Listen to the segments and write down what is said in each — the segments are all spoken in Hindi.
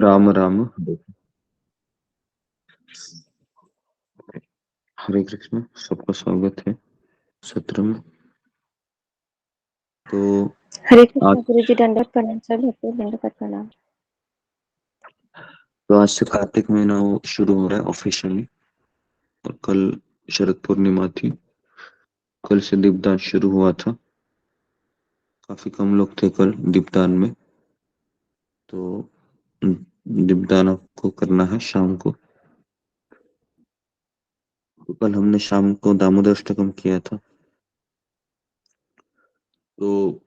राम राम। हरे कृष्ण। सबका स्वागत है सत्र में। तो हरे कृष्ण आज गुरु जी, दंडवत प्रणाम सर, भक्ति दंडवत प्रणाम। तो आज से कार्तिक महीना वो शुरू हो रहा है ऑफिशियली। और कल शरद पूर्णिमा थी। कल से दीपदान शुरू हुआ था। काफी कम लोग थे कल दीपदान में। तो दीपदान आपको करना है शाम को। तो कल हमने शाम को दामोदर अष्टकम किया था। तो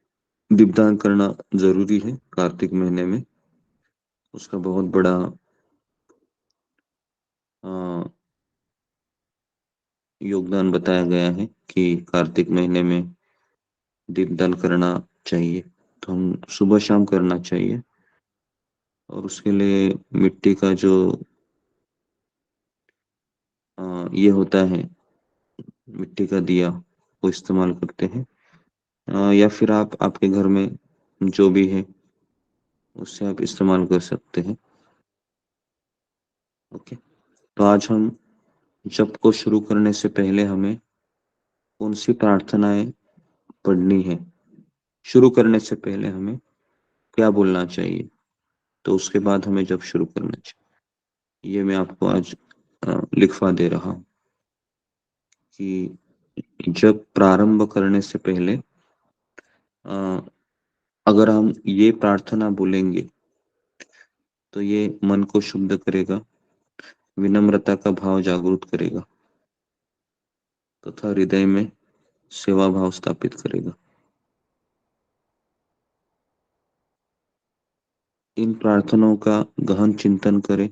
दीपदान करना जरूरी है कार्तिक महीने में। उसका बहुत बड़ा अ, योगदान बताया गया है कि कार्तिक महीने में दीपदान करना चाहिए। तो हम सुबह शाम करना चाहिए। और उसके लिए मिट्टी का जो ये होता है, मिट्टी का दिया, वो इस्तेमाल करते हैं। या फिर आप आपके घर में जो भी है उससे आप इस्तेमाल कर सकते हैं। ओके। तो आज हम जप को शुरू करने से पहले हमें कौन सी प्रार्थनाएं पढ़नी है, शुरू करने से पहले हमें क्या बोलना चाहिए, तो उसके बाद हमें जप शुरू करना चाहिए, ये मैं आपको आज लिखवा दे रहा हूँ कि जब प्रारंभ करने से पहले अ, अगर हम ये प्रार्थना बोलेंगे तो ये मन को शुद्ध करेगा, विनम्रता का भाव जागृत करेगा तथा हृदय में सेवा भाव स्थापित करेगा। इन प्रार्थनाओं का गहन चिंतन करें,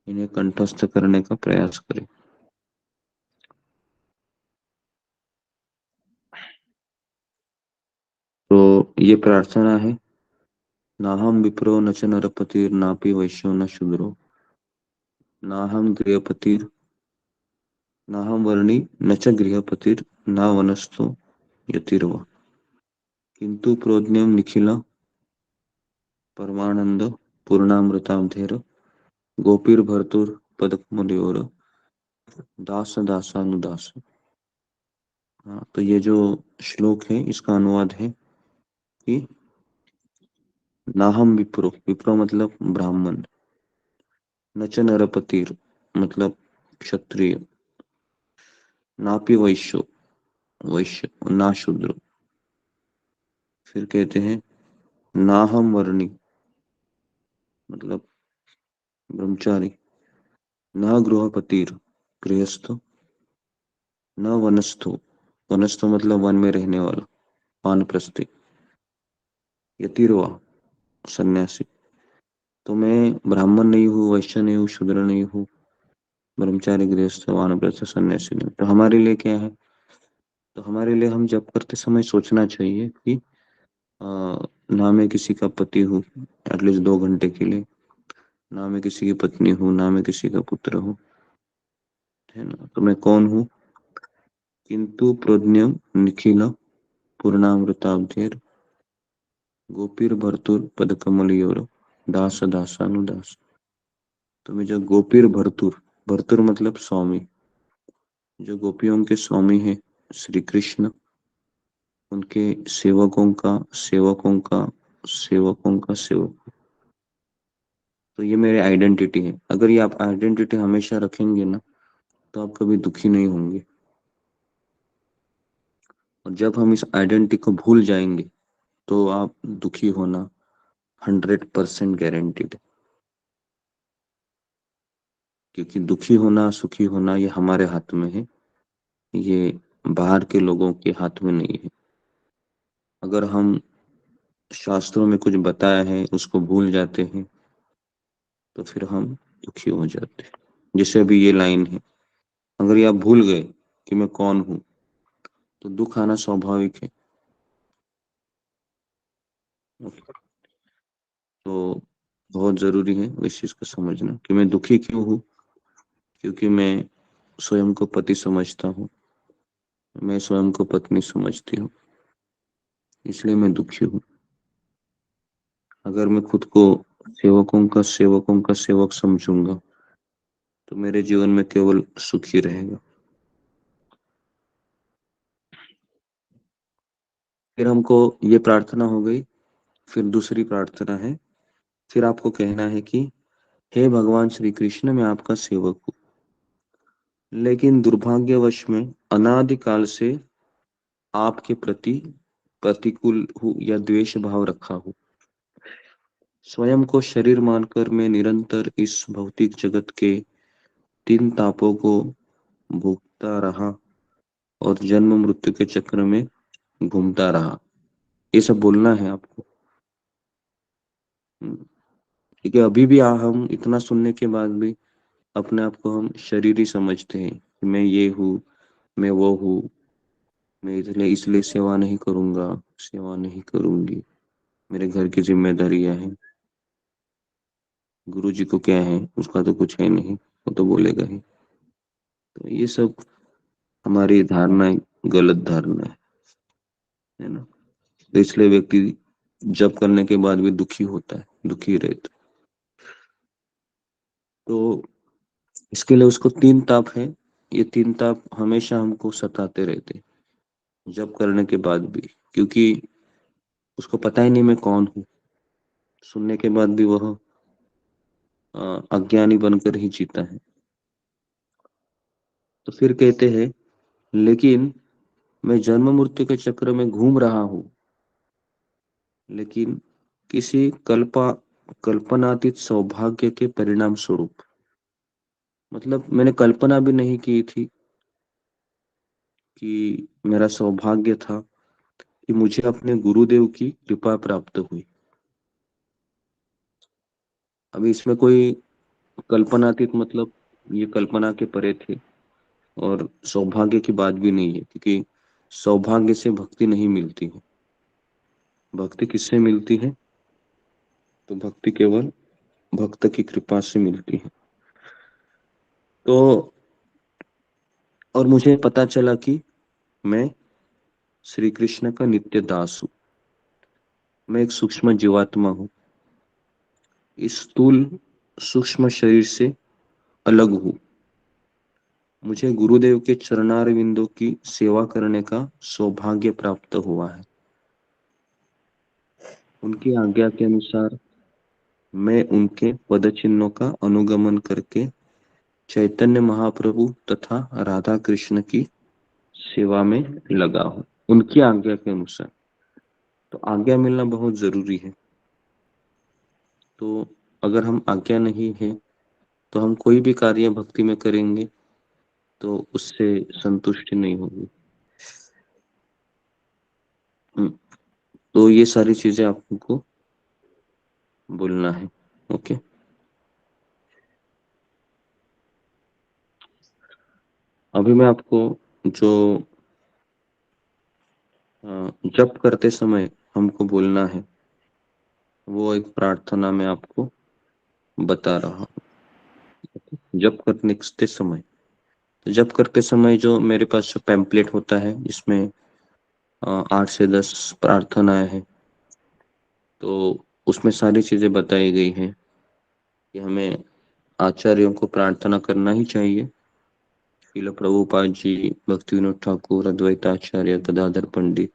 इन्हें कंठस्थ करने का प्रयास करें। तो ये प्रार्थना है, नाहम विप्रो न च नरपतिर नापि वैश्यो न शूद्रो नाहम गृहपतिर नाहम वर्णी न च गृहपतिर न वनस्थो यतिर्वा किंतु प्रोज्ञम निखिल परमानंद पूर्णामृताब्धेर गोपीर भर्तुर पदकमलयोर दास दासानुदास। हाँ, तो ये जो श्लोक है इसका अनुवाद है कि नाहम विप्रो, विप्रो मतलब ब्राह्मण, न च नरपतिर मतलब क्षत्रिय, नापि वैश्यो, वैश्य ना शूद्र। फिर कहते हैं नाहम वर्णी मतलब ब्रह्मचारी, न गृहपतिर गृहस्थ, न वनस्थो, वनस्थो मतलब वन में रहने वाला, वानप्रस्थी, यतिर्वा सन्यासी। तो मैं ब्राह्मण नहीं हूँ, वैश्य नहीं हूँ, शूद्र नहीं हूँ, ब्रह्मचारी गृहस्थ वानप्रस्थ सन्यासी नहीं। तो हमारे लिए क्या है? तो हमारे लिए हम जब करते समय सोचना चाहिए कि अ, ना मैं किसी का पति हूँ एटलीस्ट 2 घंटे के लिए, ना मैं किसी की पत्नी हूँ, ना मैं किसी का पुत्र हूँ, है ना। तो मैं कौन हूँ? किंतु प्रज्ञम निखिल पूर्णामृताब्धेर गोपीर भर्तुर पदकमलियोर दास दासानुदास। तो मैं जो गोपीर भर्तुर, भर्तुर मतलब स्वामी, जो गोपियों के स्वामी है श्री कृष्ण, उनके सेवकों का सेवकों का सेवकों का सेवक। तो ये मेरी आइडेंटिटी है। अगर ये आप आइडेंटिटी हमेशा रखेंगे ना, तो आप कभी दुखी नहीं होंगे। और जब हम इस आइडेंटिटी को भूल जाएंगे तो आप दुखी होना 100% गारंटीड। क्योंकि दुखी होना सुखी होना ये हमारे हाथ में है, ये बाहर के लोगों के हाथ में नहीं है। अगर हम शास्त्रों में कुछ बताया है उसको भूल जाते हैं तो फिर हम दुखी हो जाते हैं। जैसे अभी ये लाइन है, अगर ये आप भूल गए कि मैं कौन हूं तो दुख आना स्वाभाविक है। तो बहुत जरूरी है इस चीज को समझना कि मैं दुखी क्यों हूँ। क्योंकि मैं स्वयं को पति समझता हूँ, मैं स्वयं को पत्नी समझती हूँ, इसलिए मैं दुखी हूँ। अगर मैं खुद को सेवकों का सेवक समझूंगा तो मेरे जीवन में केवल सुख ही रहेगा। फिर हमको ये प्रार्थना हो गई। फिर दूसरी प्रार्थना है, फिर आपको कहना है कि हे भगवान श्री कृष्ण, मैं आपका सेवक हूँ, लेकिन दुर्भाग्यवश में अनादिकाल से आपके प्रति प्रतिकूल हूँ या द्वेष भाव रखा हूँ। स्वयं को शरीर मानकर मैं निरंतर इस भौतिक जगत के तीन तापों को भोगता रहा और जन्म मृत्यु के चक्र में घूमता रहा। ये सब बोलना है आपको। ठीक है, अभी भी हम इतना सुनने के बाद भी अपने आप को हम शरीर ही समझते हैं कि मैं ये हूँ, मैं वो हूँ, मैं इसलिए इसलिए सेवा नहीं करूंगा, सेवा नहीं करूंगी, मेरे घर की जिम्मेदारियां हैं। गुरु जी को क्या है, उसका तो कुछ है नहीं, वो तो बोलेगा ही। तो ये सब हमारी धारणा, गलत धारणा है ना। तो इसलिए व्यक्ति जप करने के बाद भी दुखी होता है, दुखी रहता है। तो इसके लिए उसको तीन ताप है। ये तीन ताप हमेशा हमको सताते रहते हैं जप करने के बाद भी, क्योंकि उसको पता ही नहीं मैं कौन हूँ। सुनने के बाद भी वह अज्ञानी बनकर ही जीता है। तो फिर कहते हैं, लेकिन मैं जन्म मृत्यु के चक्र में घूम रहा हूँ, लेकिन किसी कल्पनातीत सौभाग्य के परिणाम स्वरूप। मतलब मैंने कल्पना भी नहीं की थी कि मेरा सौभाग्य था कि मुझे अपने गुरुदेव की कृपा प्राप्त हुई। अभी इसमें कोई कल्पनातीत मतलब ये कल्पना के परे थे, और सौभाग्य की बात भी नहीं है, क्योंकि सौभाग्य से भक्ति नहीं मिलती है। भक्ति किससे मिलती है? तो भक्ति केवल भक्त की कृपा से मिलती है। तो और मुझे पता चला कि मैं श्री कृष्ण का नित्य दास हूँ। मैं एक सूक्ष्म जीवात्मा हूँ, इस स्थूल सूक्ष्म शरीर से अलग हूँ। मुझे गुरुदेव के चरणारविंदों की सेवा करने का सौभाग्य प्राप्त हुआ है। उनकी आज्ञा के अनुसार मैं उनके पद चिन्हों का अनुगमन करके चैतन्य महाप्रभु तथा राधा कृष्ण की सेवा में लगा हूँ, उनकी आज्ञा के अनुसार। तो आज्ञा मिलना बहुत जरूरी है। तो अगर हम आज्ञा नहीं है तो हम कोई भी कार्य भक्ति में करेंगे तो उससे संतुष्टि नहीं होगी। हम्म, तो ये सारी चीजें आपको बोलना है। ओके। अभी मैं आपको जो जप करते समय हमको बोलना है, वो एक प्रार्थना में आपको बता रहा हूँ। जप करने के समय, तो जप करते समय जो मेरे पास जो पैम्पलेट होता है, इसमें 8 से 10 प्रार्थनाएं हैं। तो उसमें सारी चीजें बताई गई हैं कि हमें आचार्यों को प्रार्थना करना ही चाहिए। श्रील प्रभुपाद जी, भक्ति विनोद ठाकुर, अद्वैताचार्य, गदाधर पंडित,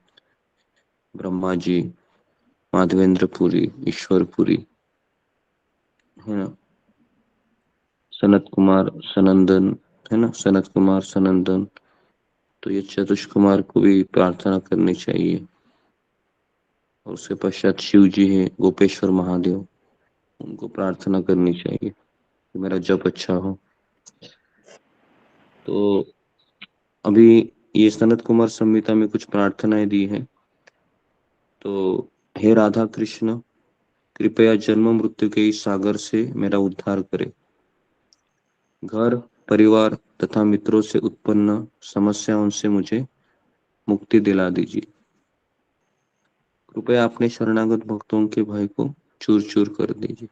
ब्रह्मा जी, माधवेंद्र पुरी, ईश्वर पुरी, है ना, सनत कुमार सनंदन, है ना, सनत कुमार सनंदन। तो ये चतुष कुमार को भी प्रार्थना करनी चाहिए। और उसके पश्चात शिव जी है, गोपेश्वर महादेव, उनको प्रार्थना करनी चाहिए कि मेरा जप अच्छा हो। तो अभी ये सनत कुमार संहिता में कुछ प्रार्थनाएं दी है। तो हे राधा कृष्ण, कृपया जन्म मृत्यु के इस सागर से मेरा उद्धार करें। घर परिवार तथा मित्रों से उत्पन्न समस्याओं से मुझे मुक्ति दिला दीजिए। कृपया अपने शरणागत भक्तों के भय को चूर चूर कर दीजिए।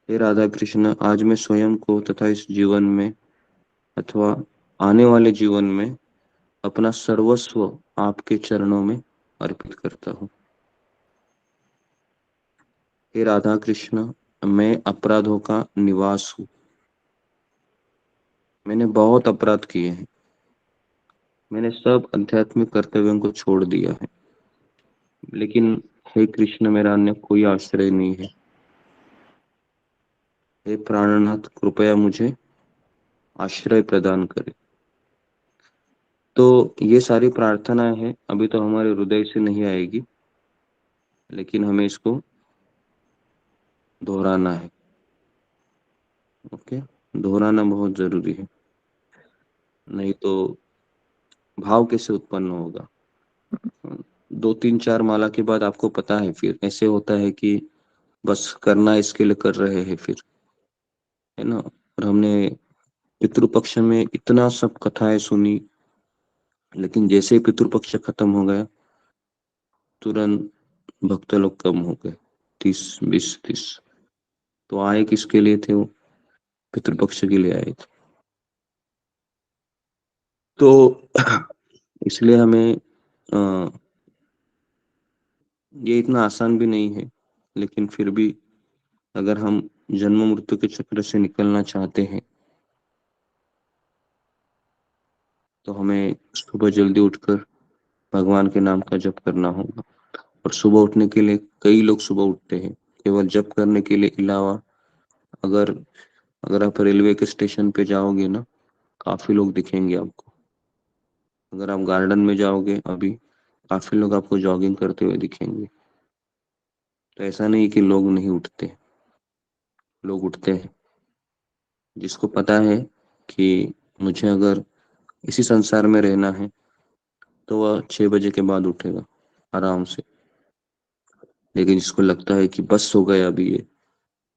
हे राधा कृष्ण, आज मैं स्वयं को तथा इस जीवन में अथवा आने वाले जीवन में अपना सर्वस्व आपके चरणों में अर्पित करता हूँ। हे राधा कृष्ण, मैं अपराधों का निवास हूँ। मैंने बहुत अपराध किए हैं। मैंने सब आध्यात्मिक कर्तव्यों को छोड़ दिया है, लेकिन हे कृष्ण, मेरा अन्य कोई आश्रय नहीं है। हे प्राणनाथ, कृपया मुझे आश्रय प्रदान करें। तो ये सारी प्रार्थनाएं हैं, अभी तो हमारे हृदय से नहीं आएगी, लेकिन हमें इसको दोहराना है। ओके, दोहराना बहुत जरूरी है, नहीं तो भाव कैसे उत्पन्न होगा। 2 3 4 माला के बाद आपको पता है, फिर ऐसे होता है कि बस करना इसके लिए कर रहे हैं फिर, है ना। और हमने पितृपक्ष में इतना सब कथाएं सुनी, लेकिन जैसे ही पितृपक्ष खत्म हो गया, तुरंत भक्त लोग कम हो गए, 30 20 30। तो आए किसके लिए थे वो? पितृपक्ष के लिए आए थे। तो इसलिए हमें ये इतना आसान भी नहीं है, लेकिन फिर भी अगर हम जन्म मृत्यु के चक्र से निकलना चाहते हैं, तो हमें सुबह जल्दी उठकर भगवान के नाम का जप करना होगा। और सुबह उठने के लिए कई लोग सुबह उठते हैं, केवल जप करने के लिए अलावा। अगर अगर आप रेलवे के स्टेशन पे जाओगे ना, काफी लोग दिखेंगे आपको। अगर आप गार्डन में जाओगे अभी, काफी लोग आपको जॉगिंग करते हुए दिखेंगे। तो ऐसा नहीं कि लोग नहीं उठते, लोग उठते हैं। जिसको पता है कि मुझे अगर इसी संसार में रहना है, तो वह 6 बजे के बाद उठेगा आराम से। लेकिन जिसको लगता है कि बस हो गया अभी ये,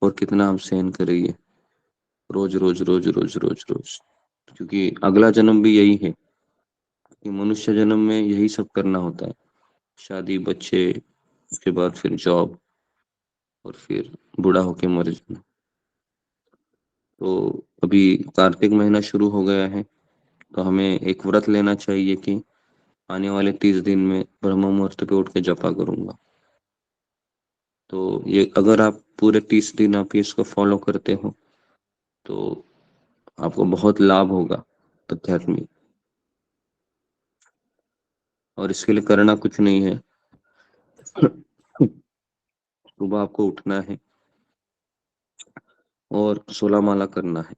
और कितना हम सहन करेंगे, रोज रोज रोज रोज रोज रोज, क्योंकि अगला जन्म भी यही है कि मनुष्य जन्म में यही सब करना होता है। शादी, बच्चे, उसके बाद फिर जॉब, और फिर बूढ़ा होके मर जाना। तो अभी कार्तिक महीना शुरू हो गया है, तो हमें एक व्रत लेना चाहिए कि आने वाले 30 दिन में ब्रह्म मुहूर्त पे उठ के जपा करूंगा। तो ये अगर आप पूरे 30 दिन आप इसको फॉलो करते हो, तो आपको बहुत लाभ होगा आध्यात्मिक। और इसके लिए करना कुछ नहीं है। सुबह आपको उठना है और 16 माला करना है।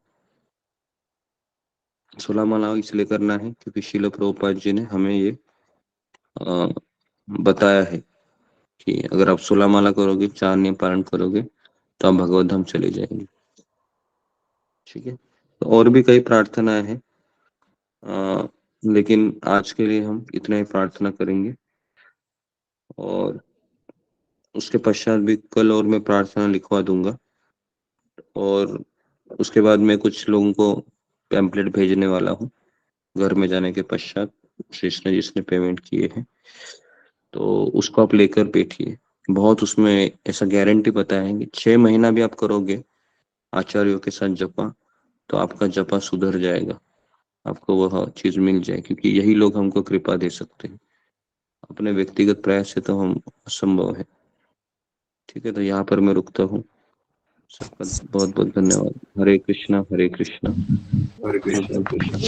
16 माला इसलिए करना है क्योंकि शिल प्रभुपाद जी ने हमें ये अ, बताया है कि अगर आप 16 माला करोगे, 4 नियम पालन करोगे, तो आप भगवत धाम चले जाएंगे। ठीक है, तो और भी कई प्रार्थनाएं हैं, लेकिन आज के लिए हम इतना ही प्रार्थना करेंगे। और उसके पश्चात भी कल और मैं प्रार्थना लिखवा दूंगा। और उसके बाद मैं कुछ लोगों को पैम्पलेट भेजने वाला हूँ घर में जाने के पश्चात, जिसने जिसने पेमेंट किए हैं। तो उसको आप लेकर बैठिए। बहुत उसमें ऐसा गारंटी बताया है कि 6 महीना भी आप करोगे आचार्यों के साथ जपा, तो आपका जपा सुधर जाएगा, आपको वह चीज मिल जाए, क्योंकि यही लोग हमको कृपा दे सकते हैं। अपने व्यक्तिगत प्रयास से तो हम असंभव है। ठीक है, तो यहाँ पर मैं रुकता हूँ। सबका बहुत बहुत धन्यवाद। हरे कृष्णा, हरे कृष्णा, हरे कृष्ण। कृष्ण कृष्ण।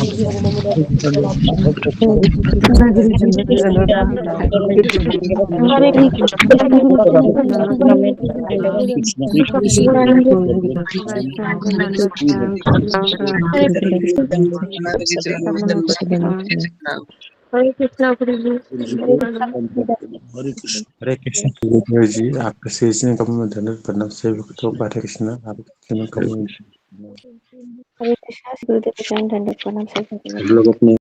हरे कृष्ण हरे गुरु जी। हरे कृष्ण। हरे कृष्ण गुरुदेव जी, आपके सीजन कम में धनुष प्रणाम से भक्तों को हरे कृष्ण। आपके कम में हरे कृष्ण गुरुदेव, दंडवत प्रणाम। सब लोग अपने